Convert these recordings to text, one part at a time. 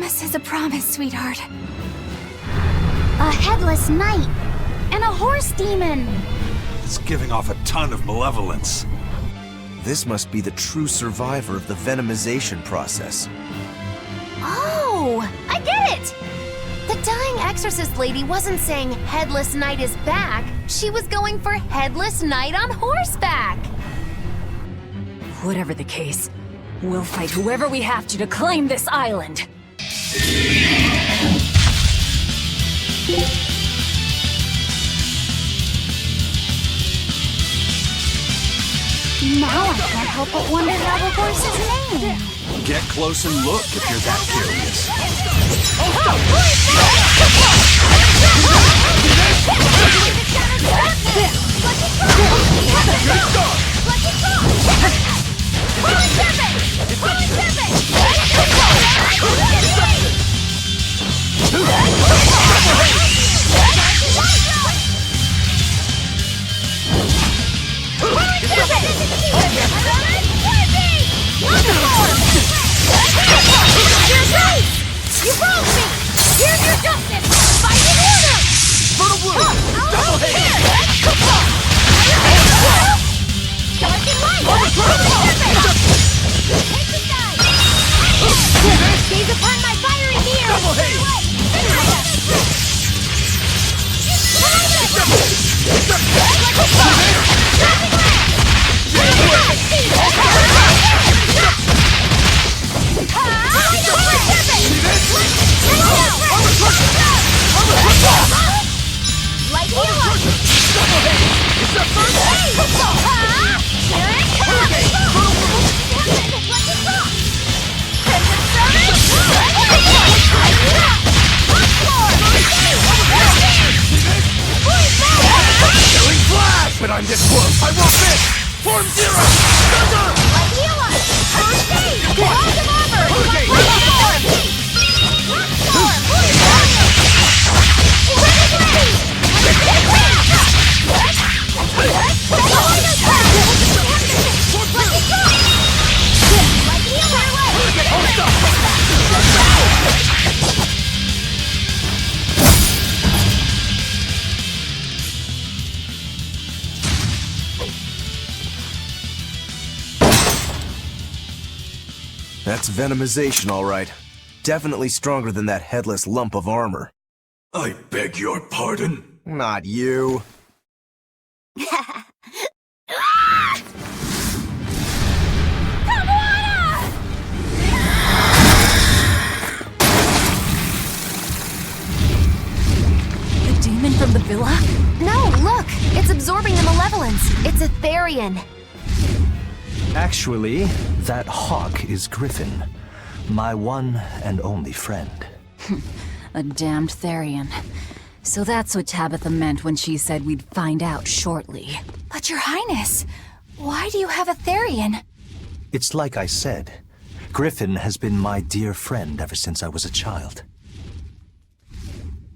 promise is a promise, sweetheart. A headless knight! And a horse demon! It's giving off a ton of malevolence. This must be the true survivor of the venomization process. Oh! I get it! The dying exorcist lady wasn't saying Headless Knight is back. She was going for Headless Knight on horseback. Whatever the case, we'll fight whoever we have to claim this island. Now I can't help but wonder how the horse is named. Get close and look if you're that curious. You broke me! Here's your justice! Fighting order! For the blue! Double hit! Charging light! Take the side! Gaze upon my fiery mirror! Double hit! Light heal up! It's the first hit! Here it comes! Let's it rock! Crimson Surge! Killing flash! But I'm this close! I won't miss! Form zero! Thunder! Light heal up! First aid! Walls of armor! Hurricane! Rock storm! That's venomization, all right. Definitely stronger than that headless lump of armor. I beg your pardon? Not you. Kamoana! The demon from the villa? No, look! It's absorbing the malevolence. It's a Therion. Actually, that hawk is Griffin, my one and only friend. A damned Therion. So that's what Tabitha meant when she said we'd find out shortly. But Your Highness, why do you have a Therion? It's like I said, Griffin has been my dear friend ever since I was a child.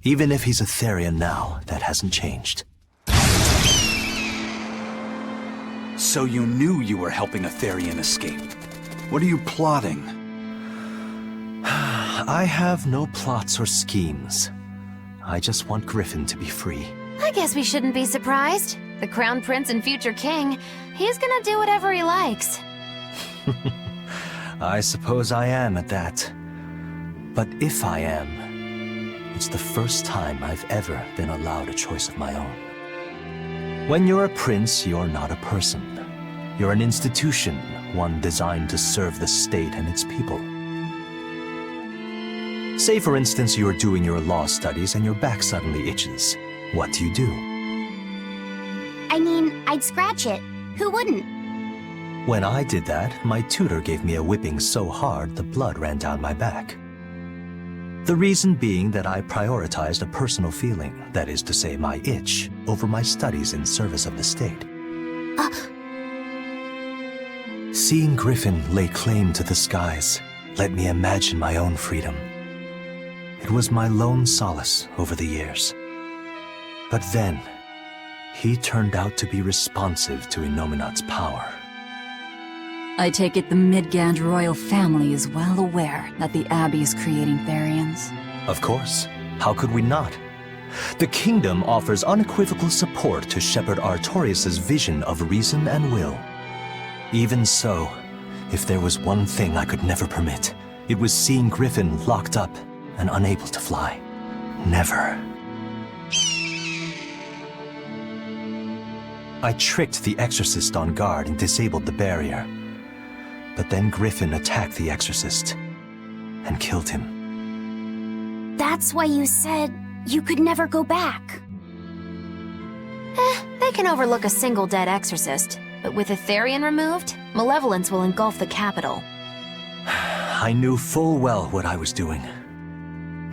Even if he's a Therion now, that hasn't changed. So you knew you were helping a Therion escape. What are you plotting? I have no plots or schemes. I just want Griffin to be free. I guess we shouldn't be surprised. The Crown Prince and future king, he's gonna do whatever he likes. I suppose I am at that. But if I am, it's the first time I've ever been allowed a choice of my own. When you're a prince, you're not a person. You're an institution, one designed to serve the state and its people. Say, for instance, you're doing your law studies and your back suddenly itches. What do you do? I mean, I'd scratch it. Who wouldn't? When I did that, my tutor gave me a whipping so hard the blood ran down my back. The reason being that I prioritized a personal feeling, that is to say my itch, over my studies in service of the state. Seeing Griffin lay claim to the skies let me imagine my own freedom. It was my lone solace over the years. But then, he turned out to be responsive to Innominat's power. I take it the Midgand royal family is well aware that the Abbey is creating Therions. Of course. How could we not? The kingdom offers unequivocal support to Shepherd Artorius' vision of reason and will. Even so, if there was one thing I could never permit, it was seeing Griffin locked up and unable to fly. Never. I tricked the Exorcist on guard and disabled the barrier. But then Griffin attacked the Exorcist and killed him. That's why you said you could never go back. They can overlook a single dead exorcist, but with a Therion removed, malevolence will engulf the capital. I knew full well what I was doing.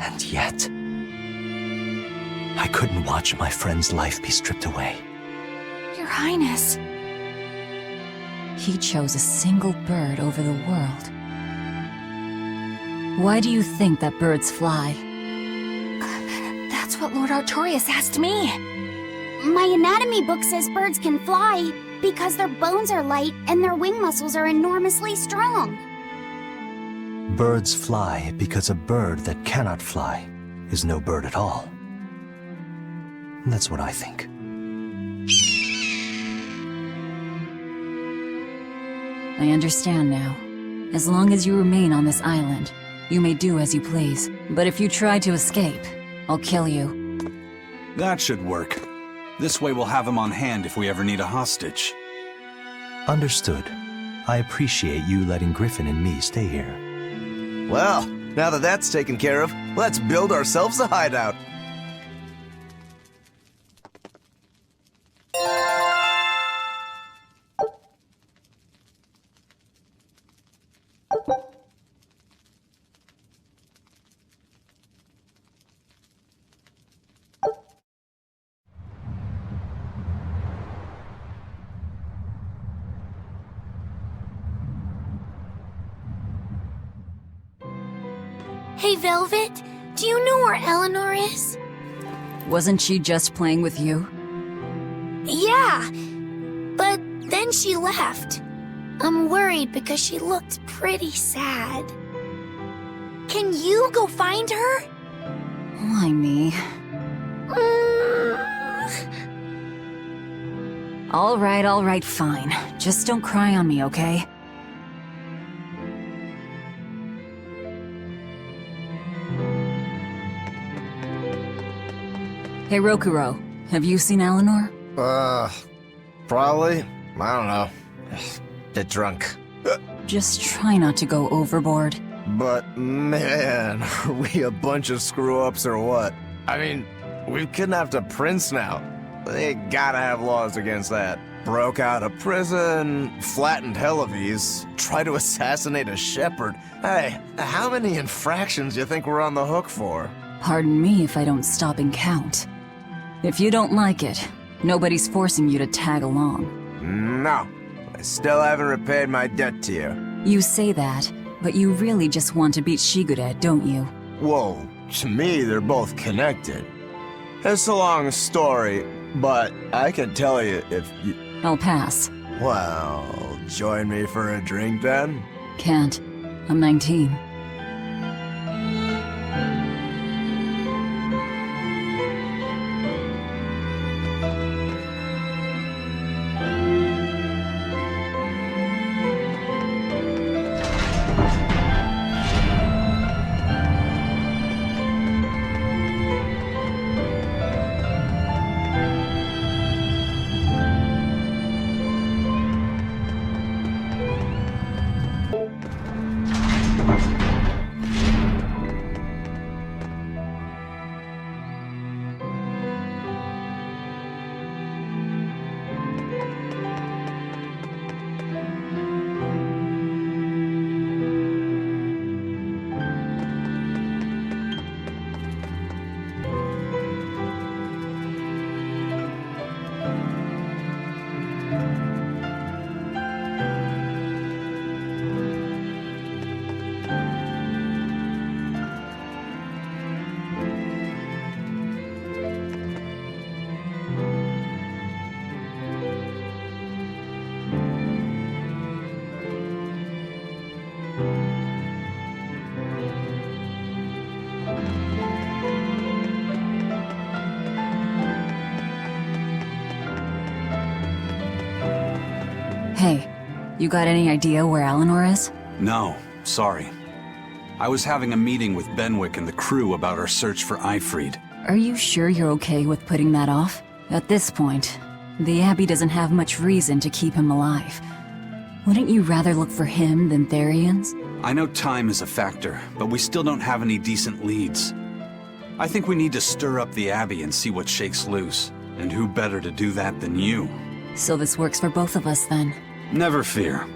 And yet, I couldn't watch my friend's life be stripped away. Your Highness. He chose a single bird over the world. Why do you think that birds fly? That's what Lord Artorius asked me. My anatomy book says birds can fly because their bones are light and their wing muscles are enormously strong. Birds fly because a bird that cannot fly is no bird at all. That's what I think. I understand now. As long as you remain on this island, you may do as you please. But if you try to escape, I'll kill you. That should work. This way we'll have him on hand if we ever need a hostage. Understood. I appreciate you letting Griffin and me stay here. Well, now that that's taken care of, let's build ourselves a hideout. Hey, Velvet, do you know where Eleanor is? Wasn't she just playing with you? Yeah, but then she left. I'm worried because she looked pretty sad. Can you go find her? Why me? All right, fine. Just don't cry on me, okay? Hey, Rokuro, have you seen Eleanor? Probably. I don't know. Bit drunk. Just try not to go overboard. But man, are we a bunch of screw-ups or what? I mean, we've kidnapped a prince now. They gotta have laws against that. Broke out of prison, flattened Helives, tried to assassinate a shepherd. Hey, how many infractions do you think we're on the hook for? Pardon me if I don't stop and count. If you don't like it, nobody's forcing you to tag along. No, I still haven't repaid my debt to you. You say that, but you really just want to beat Shigure, don't you? Whoa, to me they're both connected. It's a long story, but I can tell you if you... I'll pass. Well, join me for a drink then? Can't. I'm 19. You got any idea where Eleanor is? No, sorry. I was having a meeting with Benwick and the crew about our search for Ifrid. Are you sure you're okay with putting that off? At this point, the Abbey doesn't have much reason to keep him alive. Wouldn't you rather look for him than Therion's? I know time is a factor, but we still don't have any decent leads. I think we need to stir up the Abbey and see what shakes loose. And who better to do that than you? So this works for both of us then. Never fear.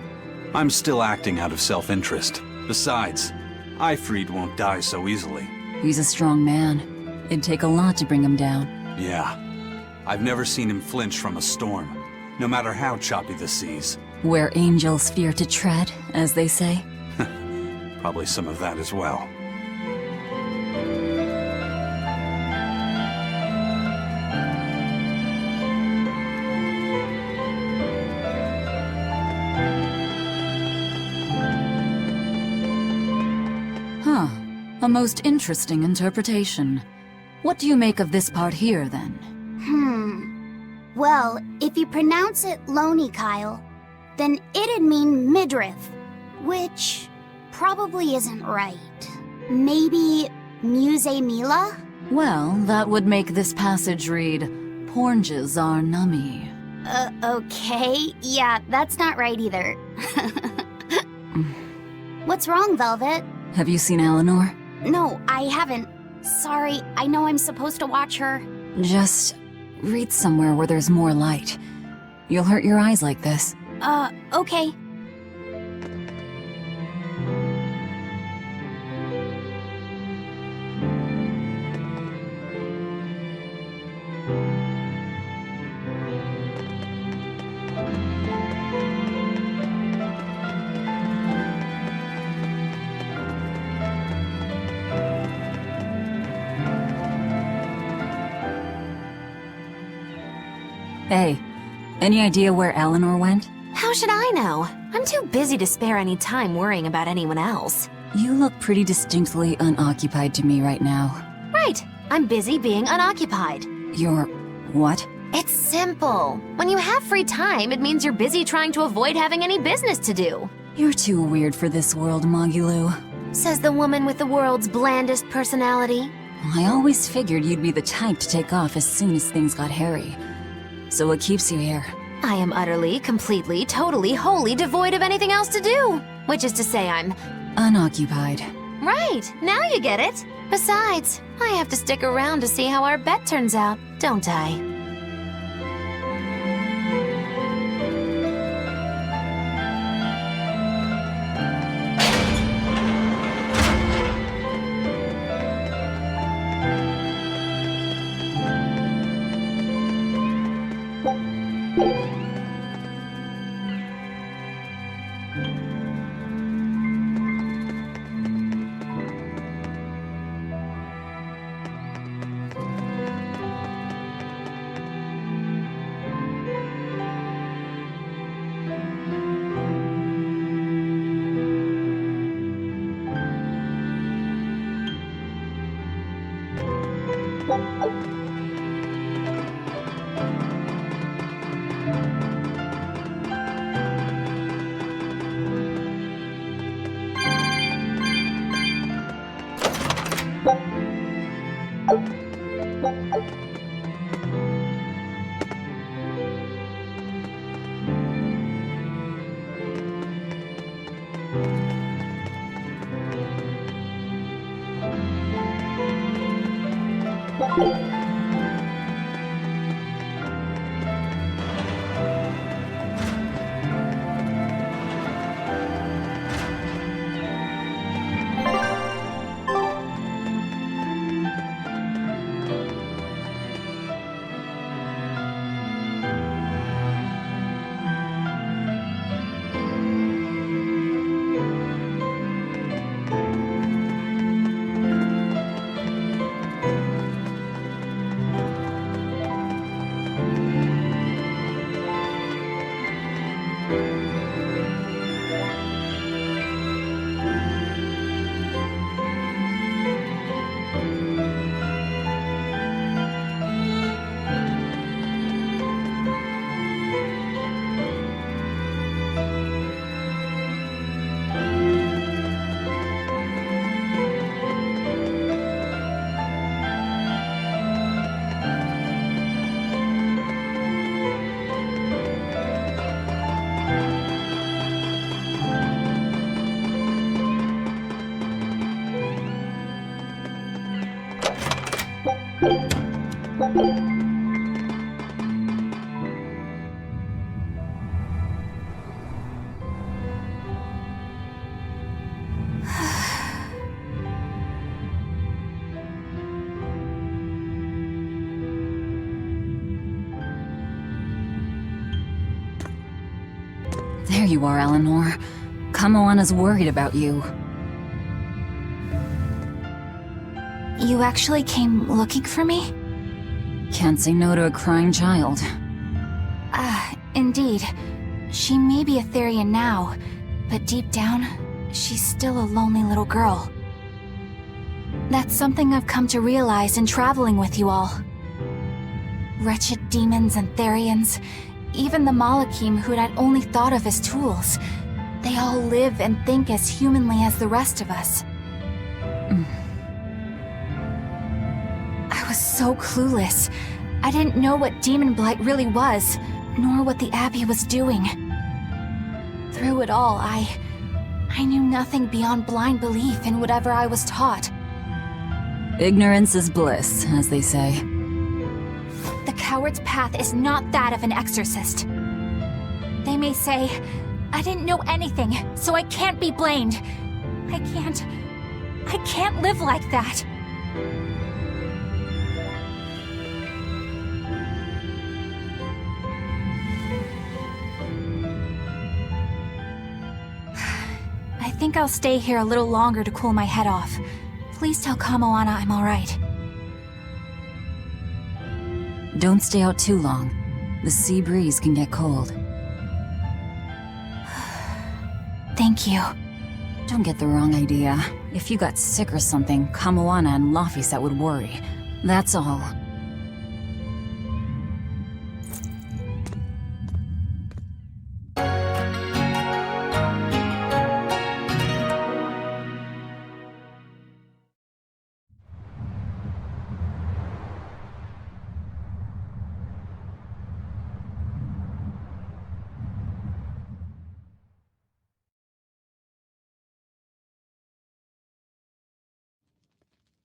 I'm still acting out of self-interest. Besides, Ifrid won't die so easily. He's a strong man. It'd take a lot to bring him down. Yeah. I've never seen him flinch from a storm, no matter how choppy the seas. Where angels fear to tread, as they say. Probably some of that as well. Huh. A most interesting interpretation. What do you make of this part here, then? Well, if you pronounce it Loney Kyle, then it'd mean midriff, which probably isn't right. Maybe Muse Mila? Well, that would make this passage read, Pornges are nummy. Okay. Yeah, that's not right either. What's wrong, Velvet? Have you seen Eleanor? No, I haven't. Sorry, I know I'm supposed to watch her. Just read somewhere where there's more light. You'll hurt your eyes like this. Okay. Hey, any idea where Eleanor went? How should I know? I'm too busy to spare any time worrying about anyone else. You look pretty distinctly unoccupied to me right now. Right, I'm busy being unoccupied. You're... what? It's simple. When you have free time, it means you're busy trying to avoid having any business to do. You're too weird for this world, Magilou. Says the woman with the world's blandest personality. I always figured you'd be the type to take off as soon as things got hairy. So what keeps you here? I am utterly, completely, totally, wholly devoid of anything else to do. Which is to say I'm... unoccupied. Right, now you get it. Besides, I have to stick around to see how our bet turns out, don't I? There you are, Eleanor. Kamoana's worried about you. You actually came looking for me? Can't say no to a crying child. Indeed. She may be a Therion now, but deep down, she's still a lonely little girl. That's something I've come to realize in traveling with you all. Wretched demons and Therions, even the Malakim who'd I'd only thought of as tools, they all live and think as humanly as the rest of us. I was so clueless. I didn't know what Demon Blight really was, nor what the Abbey was doing. Through it all, I knew nothing beyond blind belief in whatever I was taught. Ignorance is bliss, as they say. The coward's path is not that of an exorcist. They may say, I didn't know anything, so I can't be blamed. I can't live like that. I think I'll stay here a little longer to cool my head off. Please tell Kamoana I'm alright. Don't stay out too long. The sea breeze can get cold. Thank you. Don't get the wrong idea. If you got sick or something, Kamoana and Laphicet would worry. That's all.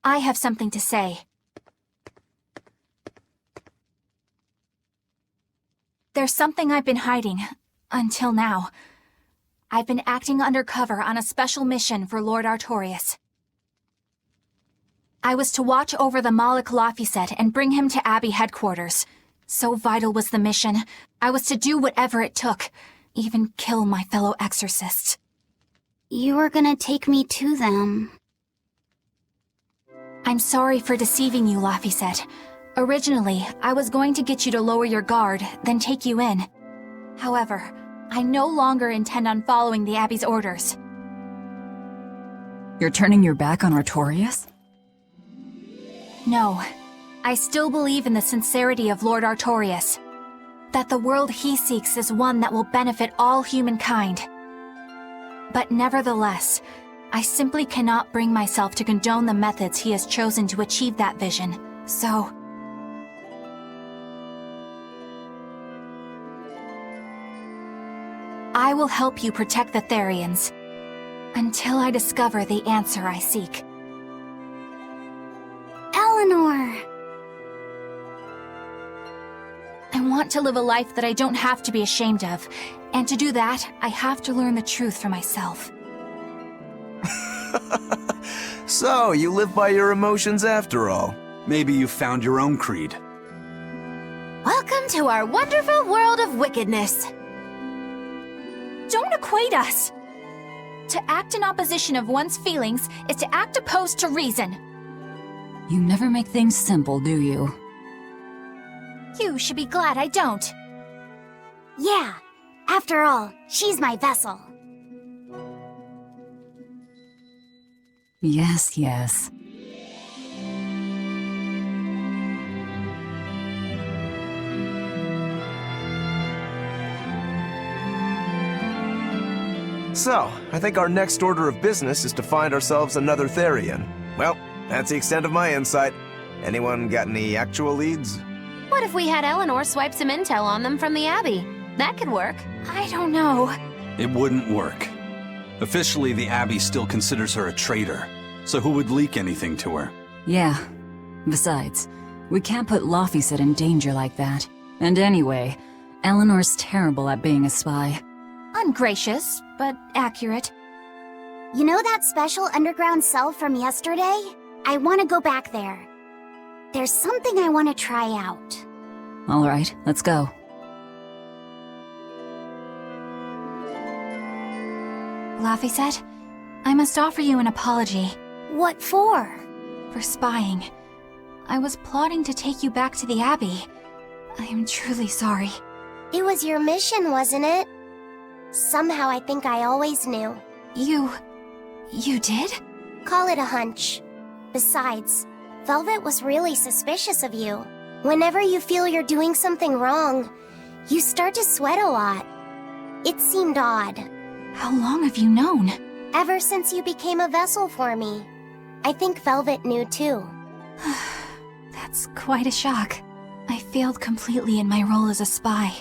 I have something to say. There's something I've been hiding, until now. I've been acting undercover on a special mission for Lord Artorias. I was to watch over the Malik Laphicet and bring him to Abbey headquarters. So vital was the mission, I was to do whatever it took, even kill my fellow exorcists. You were gonna take me to them. I'm sorry for deceiving you, Laphicet. Originally, I was going to get you to lower your guard, then take you in. However, I no longer intend on following the Abbey's orders. You're turning your back on Artorias? No. I still believe in the sincerity of Lord Artorias. That the world he seeks is one that will benefit all humankind. But nevertheless, I simply cannot bring myself to condone the methods he has chosen to achieve that vision, so... I will help you protect the Therions, until I discover the answer I seek. Eleanor! I want to live a life that I don't have to be ashamed of, and to do that, I have to learn the truth for myself. So, you live by your emotions after all. Maybe you found your own creed. Welcome to our wonderful world of wickedness. Don't equate us! To act in opposition of one's feelings is to act opposed to reason. You never make things simple, do you? You should be glad I don't. Yeah, after all, she's my vessel. Yes, yes. So, I think our next order of business is to find ourselves another Therion. Well, that's the extent of my insight. Anyone got any actual leads? What if we had Eleanor swipe some intel on them from the Abbey? That could work. I don't know. It wouldn't work. Officially, the Abbey still considers her a traitor. So who would leak anything to her? Yeah. Besides, we can't put Laphicet in danger like that. And anyway, Eleanor's terrible at being a spy. Ungracious, but accurate. You know that special underground cell from yesterday? I want to go back there. There's something I want to try out. All right, let's go. Laphicet, I must offer you an apology. What for? For spying. I was plotting to take you back to the Abbey. I am truly sorry. It was your mission, wasn't it? Somehow I think I always knew. You did? Call it a hunch. Besides, Velvet was really suspicious of you. Whenever you feel you're doing something wrong, you start to sweat a lot. It seemed odd. How long have you known? Ever since you became a vessel for me. I think Velvet knew too. That's quite a shock. I failed completely in my role as a spy.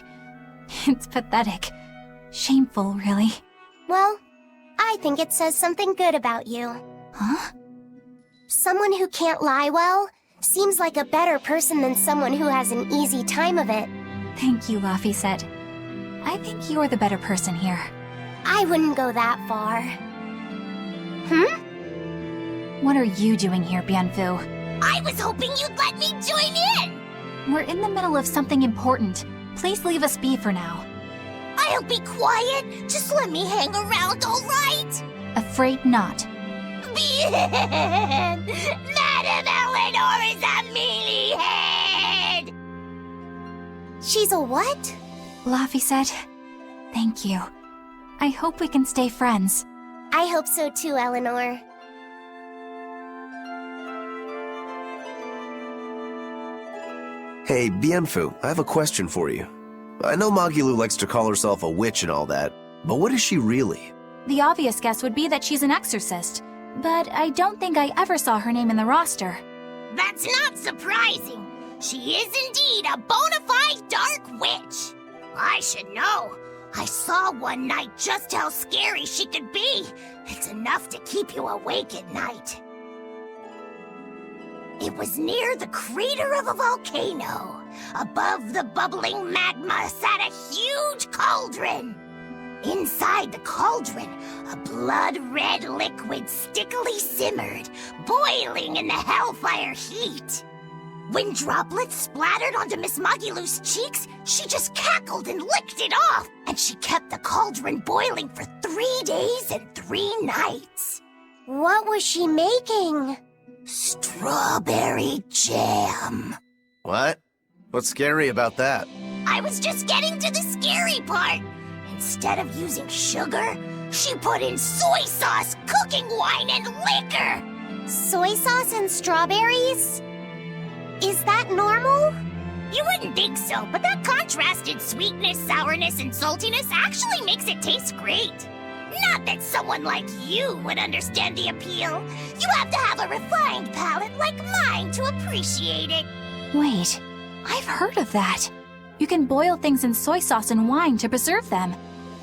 It's pathetic. Shameful, really. Well, I think it says something good about you. Huh? Someone who can't lie well seems like a better person than someone who has an easy time of it. Thank you, Laphicet. I think you're the better person here. I wouldn't go that far. What are you doing here, Bienfu? I was hoping you'd let me join in! We're in the middle of something important. Please leave us be for now. I'll be quiet. Just let me hang around, all right? Afraid not. Bien! Madame Eleanor is a mealyhead! She's a what? Laphicet, thank you. I hope we can stay friends. I hope so too, Eleanor. Hey, Bienfu, I have a question for you. I know Magilou likes to call herself a witch and all that, but what is she really? The obvious guess would be that she's an exorcist, but I don't think I ever saw her name in the roster. That's not surprising. She is indeed a bona fide dark witch. I should know. I saw one night just how scary she could be. It's enough to keep you awake at night. It was near the crater of a volcano. Above the bubbling magma sat a huge cauldron. Inside the cauldron, a blood-red liquid stickily simmered, boiling in the hellfire heat. When droplets splattered onto Miss Magilou's cheeks, she just cackled and licked it off, and she kept the cauldron boiling for 3 days and 3 nights. What was she making? Strawberry jam. What? What's scary about that? I was just getting to the scary part. Instead of using sugar, she put in soy sauce, cooking wine, and liquor. Soy sauce and strawberries? Is that normal? You wouldn't think so, but that contrasted sweetness, sourness, and saltiness actually makes it taste great. Not that someone like you would understand the appeal. You have to have a refined palate like mine to appreciate it. Wait, I've heard of that. You can boil things in soy sauce and wine to preserve them.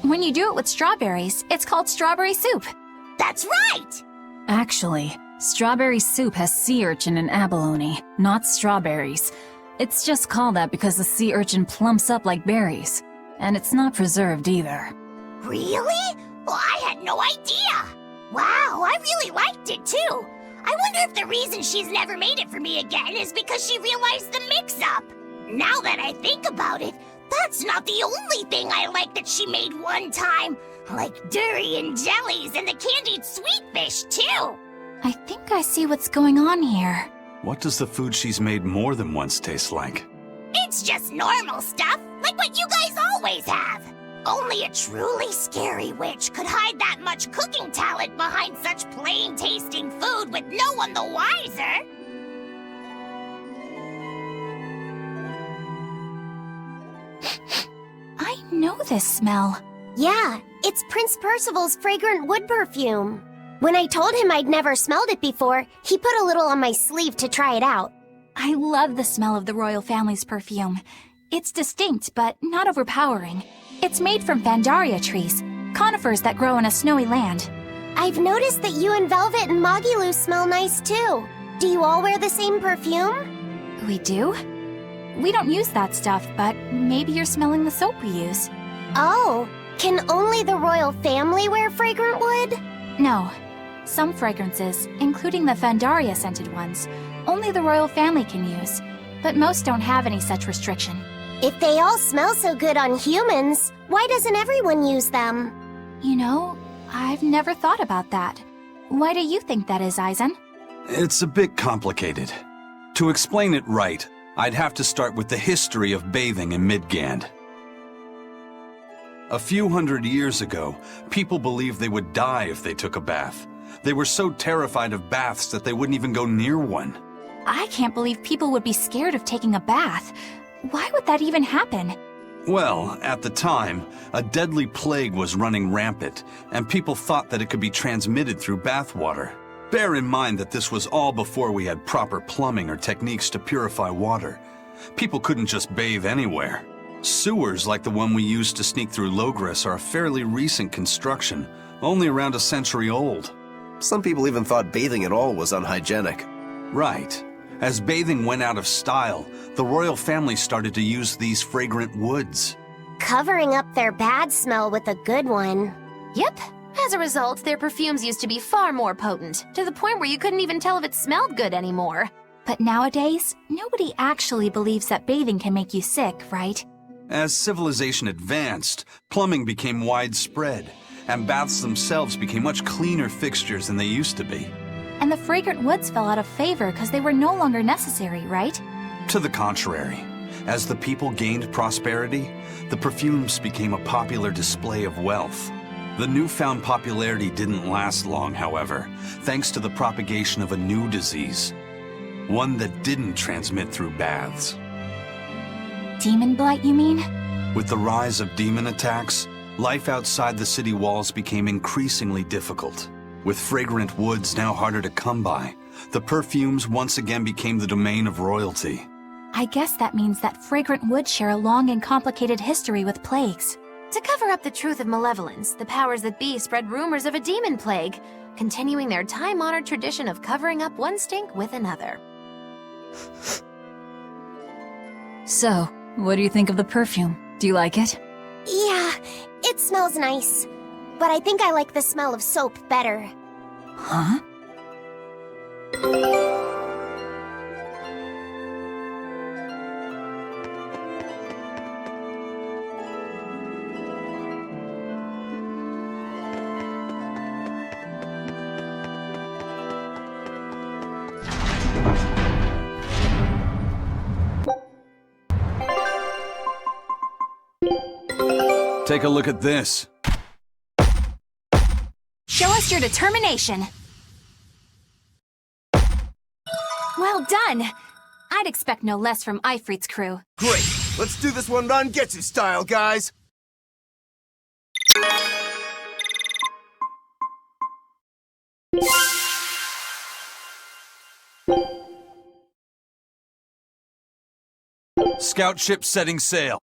When you do it with strawberries, it's called strawberry soup. That's right! Actually, strawberry soup has sea urchin and abalone, not strawberries. It's just called that because the sea urchin plumps up like berries. And it's not preserved either. Really? Well, I had no idea. Wow, I really liked it too. I wonder if the reason she's never made it for me again is because she realized the mix-up. Now that I think about it, that's not the only thing I like that she made one time. Like durian jellies and the candied sweet fish too. I think I see what's going on here. What does the food she's made more than once taste like? It's just normal stuff, like what you guys always have. Only a truly scary witch could hide that much cooking talent behind such plain-tasting food with no one the wiser. I know this smell. Yeah, it's Prince Percival's fragrant wood perfume. When I told him I'd never smelled it before, he put a little on my sleeve to try it out. I love the smell of the royal family's perfume. It's distinct, but not overpowering. It's made from Vandaria trees, conifers that grow in a snowy land. I've noticed that you and Velvet and Magilou smell nice too. Do you all wear the same perfume? We do? We don't use that stuff, but maybe you're smelling the soap we use. Oh, can only the royal family wear fragrant wood? No. Some fragrances, including the Phandaria-scented ones, only the royal family can use, but most don't have any such restriction. If they all smell so good on humans, why doesn't everyone use them? You know, I've never thought about that. Why do you think that is, Eisen? It's a bit complicated. To explain it right, I'd have to start with the history of bathing in Midgand. A few hundred years ago, people believed they would die if they took a bath. They were so terrified of baths that they wouldn't even go near one. I can't believe people would be scared of taking a bath. Why would that even happen? Well, at the time, a deadly plague was running rampant, and people thought that it could be transmitted through bathwater. Bear in mind that this was all before we had proper plumbing or techniques to purify water. People couldn't just bathe anywhere. Sewers like the one we used to sneak through Logres are a fairly recent construction, only around a century old. Some people even thought bathing at all was unhygienic. Right. As bathing went out of style, the royal family started to use these fragrant woods. Covering up their bad smell with a good one. Yep. As a result, their perfumes used to be far more potent, to the point where you couldn't even tell if it smelled good anymore. But nowadays, nobody actually believes that bathing can make you sick, right? As civilization advanced, plumbing became widespread, and baths themselves became much cleaner fixtures than they used to be. And the fragrant woods fell out of favor because they were no longer necessary, right? To the contrary, as the people gained prosperity, the perfumes became a popular display of wealth. The newfound popularity didn't last long, however, thanks to the propagation of a new disease. One that didn't transmit through baths. Demon blight, you mean? With the rise of demon attacks, life outside the city walls became increasingly difficult. With fragrant woods now harder to come by, the perfumes once again became the domain of royalty. I guess that means that fragrant woods share a long and complicated history with plagues. To cover up the truth of malevolence, the powers that be spread rumors of a demon plague, continuing their time-honored tradition of covering up one stink with another. So, what do you think of the perfume? Do you like it? Yeah, it smells nice. But I think I like the smell of soap better. Huh? Take a look at this. Show us your determination! Well done! I'd expect no less from Ifrit's crew. Great! Let's do this one Ron Getsu style, guys! Scout ship setting sail.